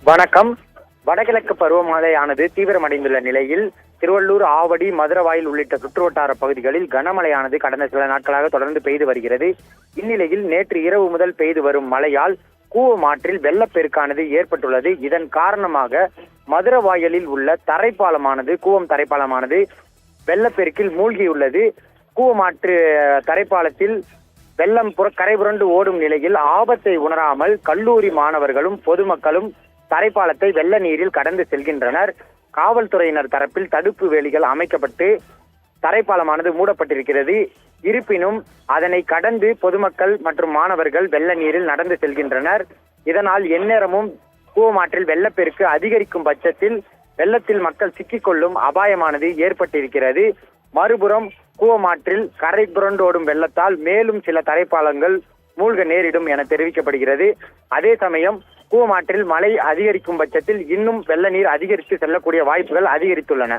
வணக்கம். வடகிழக்கு பருவமழையானது தீவிரமடைந்துள்ள நிலையில் திருவள்ளூர், ஆவடி, மதுரவாயில் உள்ளிட்ட சுற்றுவட்டார பகுதிகளில் கனமழையானது கடந்த சில நாட்களாக தொடர்ந்து பெய்து வருகிறது. இந்நிலையில் நேற்று இரவு முதல் பெய்து வரும் மழையால் கூவமாற்றில் வெள்ளப்பெருக்கானது ஏற்பட்டுள்ளது. இதன் காரணமாக மதுரவாயலில் உள்ள கூவம் தரைப்பாலமானது வெள்ளப்பெருக்கில் மூழ்கியுள்ளது. கூவமாற்று தரைப்பாலத்தில் வெள்ளம் கரைபுரண்டு ஓடும் நிலையில் ஆபத்தை உணராமல் கல்லூரி மாணவர்களும் பொதுமக்களும் தரைப்பாலத்தை வெள்ள நீரில் கடந்து செல்கின்றனர். காவல்துறையினர் தரப்பில் தடுப்பு வேலிகள் அமைக்கப்பட்டு தரைப்பாலமானது மூடப்பட்டிருக்கிறது. இருப்பினும் அதனை கடந்து பொதுமக்கள் மற்றும் மாணவர்கள் வெள்ள நீரில் நடந்து செல்கின்றனர். இதனால் எந்நேரமும் கூவமாற்றில் வெள்ளப்பெருக்கு அதிகரிக்கும் பட்சத்தில் வெள்ளத்தில் மக்கள் சிக்கிக்கொள்ளும் அபாயமானது ஏற்பட்டிருக்கிறது. மறுபுறம் கூவமாற்றில் கரை புரண்டோடும் வெள்ளத்தால் மேலும் சில தரைப்பாலங்கள் மூழ்க நேரிடும் என தெரிவிக்கப்படுகிறது. அதே சமயம் கூவமாற்றில் மழை அதிகரிக்கும் பட்சத்தில் இன்னும் வெள்ள நீர் அதிகரித்து செல்லக்கூடிய வாய்ப்புகள் அதிகரித்துள்ளன.